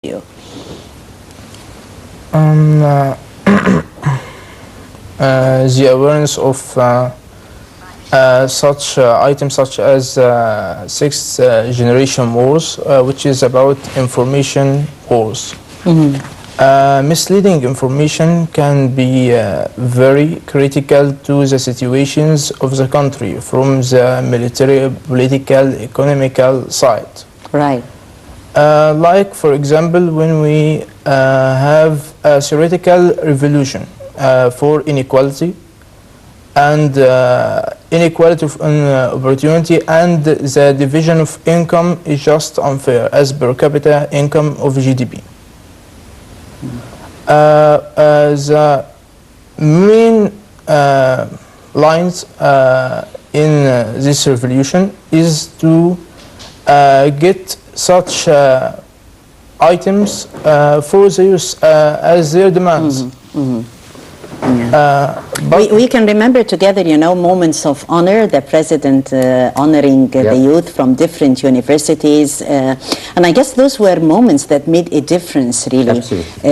you? The awareness of such items such as sixth generation wars, which is about information wars. Misleading information can be very critical to the situations of the country from the military, political, economical side. Right. Like, for example, when we have a theoretical revolution for inequality and inequality of opportunity, and the division of income is just unfair as per capita income of GDP. The main lines in this revolution is to get such items for the youth as their demands. We can remember together, you know, moments of honor, the president honoring the youth from different universities. And I guess those were moments that made a difference, really,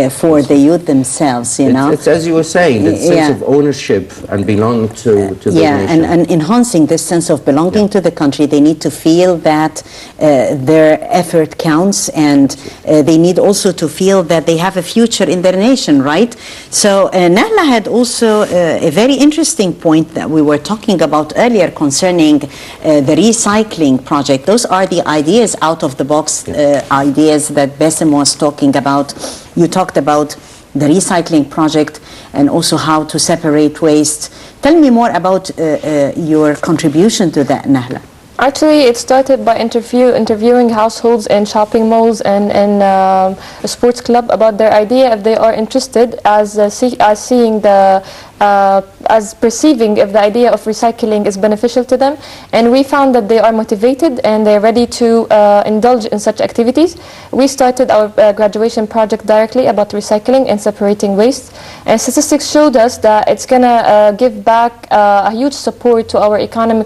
for the youth themselves, you know. It's as you were saying, the sense of ownership and belonging to the nation. And enhancing this sense of belonging to the country. They need to feel that their effort counts, and they need also to feel that they have a future in their nation, right? So Nahla had also a very interesting point that we were talking about earlier concerning the recycling project. Those are the ideas out of the box, ideas that Basem was talking about. You talked about the recycling project and also how to separate waste. Tell me more about your contribution to that, Nahla. Actually, it started by interviewing households and shopping malls and a sports club about their idea, if they are interested, as seeing the as perceiving if the idea of recycling is beneficial to them. And we found that they are motivated and they're ready to indulge in such activities. We started our graduation project directly about recycling and separating waste. And statistics showed us that it's going to give back a huge support to our economy,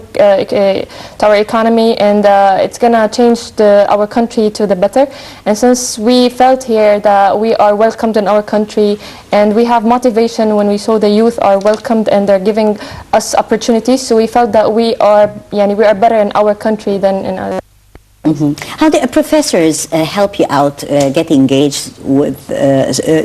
and it's going to change our country to the better. And since we felt here that we are welcomed in our country, and we have motivation when we saw the youth are welcomed and they're giving us opportunities, so we felt that we are better in our country than in other. How do professors help you out, get engaged with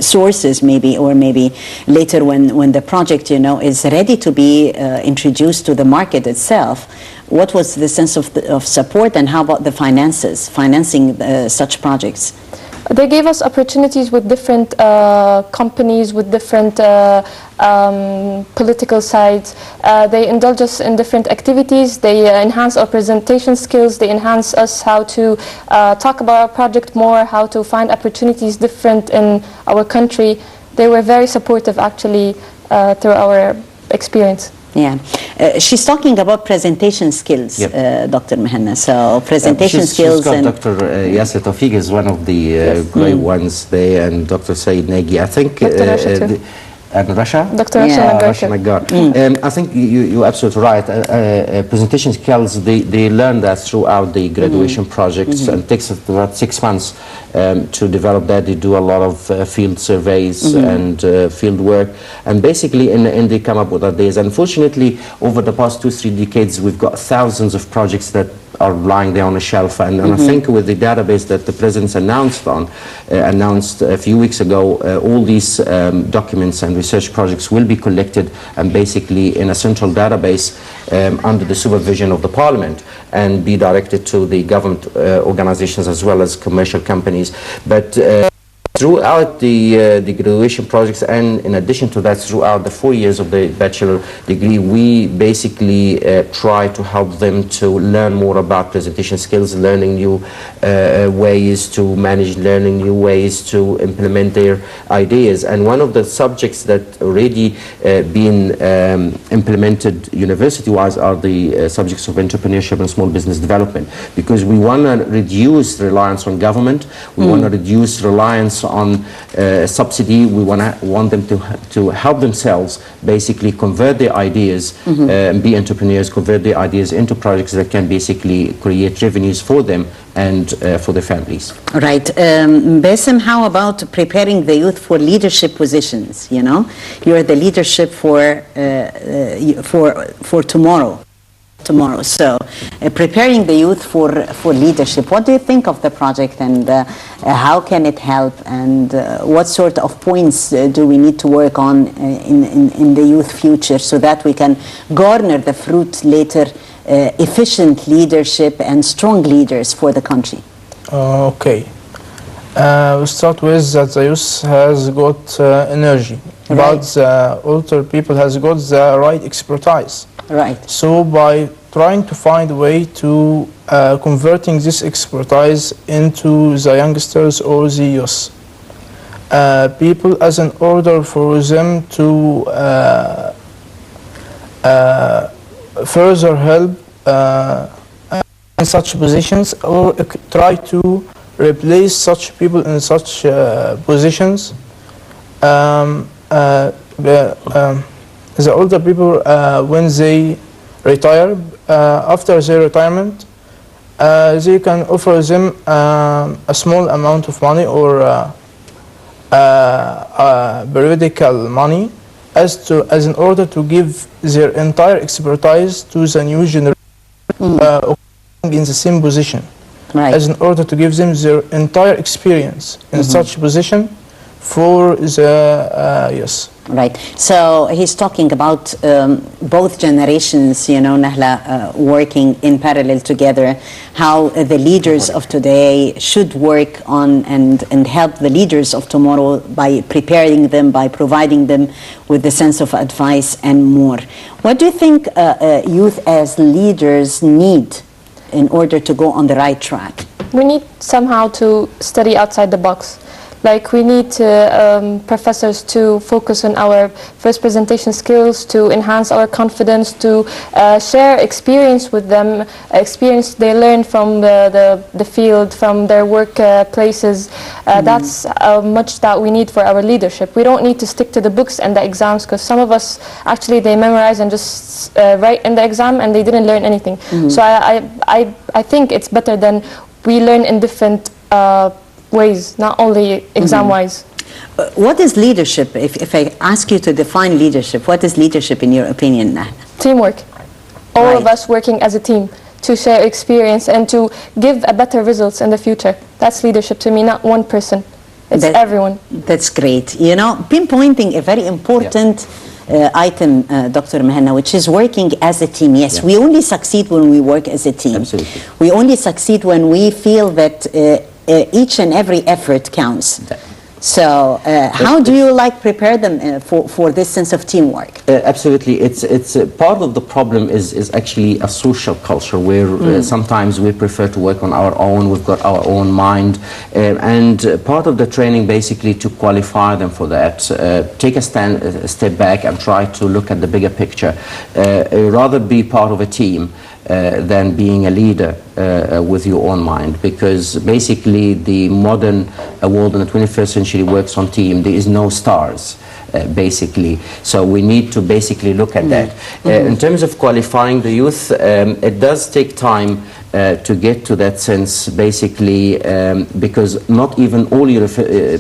sources, maybe, or maybe later when the project, you know, is ready to be introduced to the market itself? What was the sense of support, and how about the financing such projects? They gave us opportunities with different companies, with different political sides. They indulge us in different activities. They enhance our presentation skills. They enhance us how to talk about our project more, how to find opportunities different in our country. They were very supportive, actually, through our experience. Yeah, she's talking about presentation skills, Dr. Mehana. So presentation skills. She's got Dr. Yasser Tawfiq is one of the great ones there, and Dr. Saeed Nagy. I think and Rasha? Dr. Rasha Nagar. I think you're absolutely right. Presentation skills, they learn that throughout the graduation projects, and it takes about 6 months to develop that. They do a lot of field surveys and field work, and basically they come up with ideas. Unfortunately, over the past 2-3 decades, we've got thousands of projects that are lying there on a shelf, and I think with the database that the President announced a few weeks ago, all these documents and research projects will be collected and basically in a central database under the supervision of the Parliament, and be directed to the government organizations as well as commercial companies. But throughout the graduation projects, and in addition to that, throughout the 4 years of the bachelor degree, we basically try to help them to learn more about presentation skills, learning new ways to manage, learning new ways to implement their ideas. And one of the subjects that already been implemented university-wise are the subjects of entrepreneurship and small business development, because we want to reduce reliance on government, we want to reduce reliance on subsidy. We want them to help themselves basically convert their ideas, be entrepreneurs, convert their ideas into projects that can basically create revenues for them and for their families. Right. Basem, how about preparing the youth for leadership positions? You know, you're the leadership for tomorrow. So, preparing the youth for leadership. What do you think of the project, and how can it help? And what sort of points do we need to work on in the youth future so that we can garner the fruit later? Efficient leadership and strong leaders for the country. Okay. We start with that the youth has got energy, Right. but the older people has got the right expertise. Right. So by trying to find a way to converting this expertise into the youngsters or the youth, people, as an order for them to further help in such positions, or try to replace such people in such positions. The older people, when they retire, after their retirement, they can offer them a small amount of money or periodical money as in order to give their entire expertise to the new generation in the same position, Right. as in order to give them their entire experience in such position for the yes. Right. So he's talking about both generations, you know, Nahla, working in parallel together, how the leaders of today should work on and help the leaders of tomorrow by preparing them, by providing them with the sense of advice and more. What do you think youth as leaders need in order to go on the right track? We need somehow to study outside the box. Like, we need professors to focus on our first presentation skills, to enhance our confidence, to share experience with them, experience they learn from the field, from their work places. That's much that we need for our leadership. We don't need to stick to the books and the exams, because some of us actually they memorize and just write in the exam and they didn't learn anything. So I think it's better than we learn in different ways, not only exam-wise. What is leadership? If I ask you to define leadership, what is leadership in your opinion, Nahla? Teamwork. All Right. of us working as a team to share experience and to give a better results in the future. That's leadership to me, not one person. It's everyone. That's great. You know, pinpointing a very important item, Dr. Mehana, which is working as a team. Yes, we only succeed when we work as a team. Absolutely. We only succeed when we feel that each and every effort counts. So how do you prepare them for this sense of teamwork? Absolutely. It's part of the problem is actually a social culture where sometimes we prefer to work on our own. We've got our own mind, and part of the training basically to qualify them for that. Take a step back and try to look at the bigger picture. Rather be part of a team than being a leader with your own mind, because basically the modern world in the 21st century works on team. There is no stars, basically. So we need to basically look at that. In terms of qualifying the youth, it does take time to get to that sense, basically, because not even all your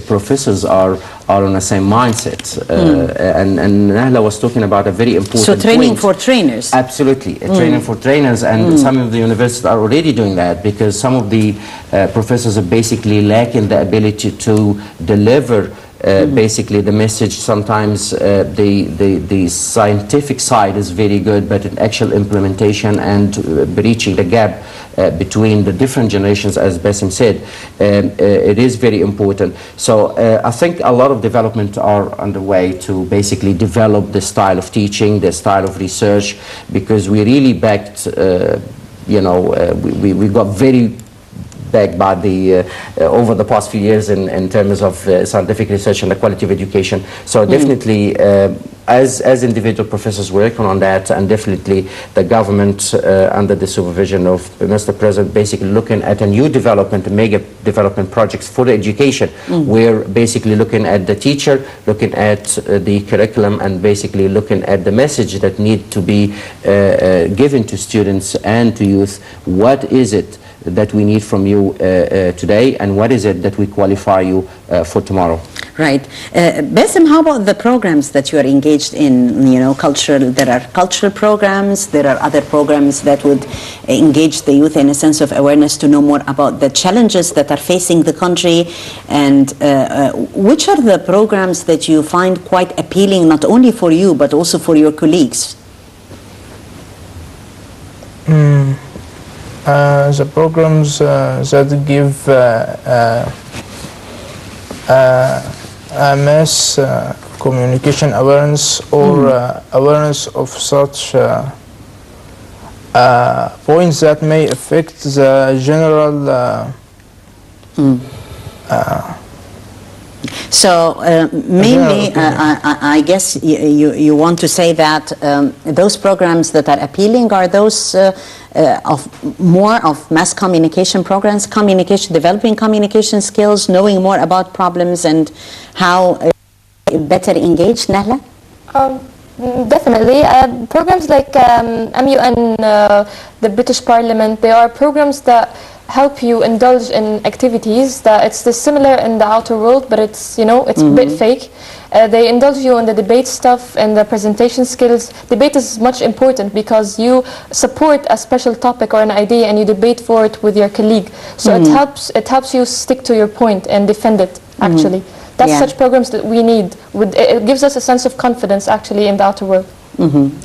professors are on the same mindset. And Nahla was talking about a very important So training point. for trainers. Absolutely, training for trainers, and some of the universities are already doing that, because some of the professors are basically lacking the ability to deliver basically the message. Sometimes the scientific side is very good, but in actual implementation and breaching the gap between the different generations, as Basem said, it is very important. So I think a lot of development are underway to basically develop the style of teaching, the style of research, because we really backed, we got very backed by the over the past few years in terms of scientific research and the quality of education. So definitely as individual professors working on that, and definitely the government under the supervision of Mr. President, basically looking at a new development, mega development projects for the education. We're basically looking at the teacher, looking at the curriculum, and basically looking at the message that need to be given to students and to youth. What is it that we need from you today, and what is it that we qualify you for tomorrow? Right. Basem, how about the programs that you are engaged in? You know, cultural. There are cultural programs. There are other programs that would engage the youth in a sense of awareness to know more about the challenges that are facing the country. And which are the programs that you find quite appealing, not only for you but also for your colleagues? The programs that give mass communication awareness, or awareness of such points that may affect the general So mainly, I guess you want to say that those programs that are appealing are those more of mass communication programs, developing communication skills, knowing more about problems and how better engage, Nahla? Definitely. Programs like MUN, the British Parliament, they are programs that help you indulge in activities that it's similar in the outer world, but it's, you know, it's a bit fake. They indulge you in the debate stuff and the presentation skills. Debate is much important because you support a special topic or an idea and you debate for it with your colleague. So it helps you stick to your point and defend it, actually. That's such programs that we need. It gives us a sense of confidence, actually, in the outer world.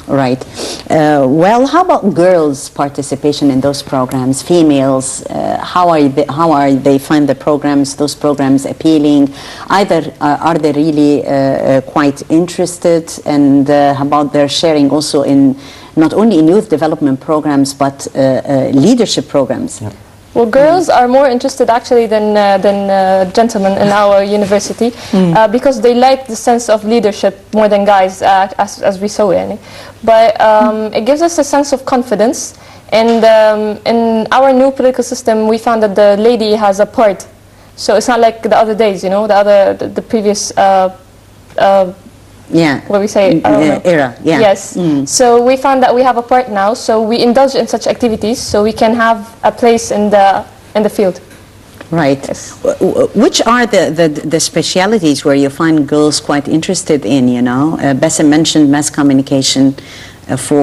Right. Well, how about girls' participation in those programs? Females, how are they find those programs appealing? Either are they really quite interested, and how about their sharing also in not only in youth development programs but leadership programs? Yeah. Well, girls are more interested actually than gentlemen in our university because they like the sense of leadership more than guys, as we saw. But it gives us a sense of confidence, and in our new political system we found that the lady has a part, so it's not like the other days, you know, the previous what we say era. Yeah. Yes. So we found that we have a part now, so we indulge in such activities so we can have a place in the field. Right. Yes. Which are the specialities where you find girls quite interested in, you know? Basem mentioned mass communication for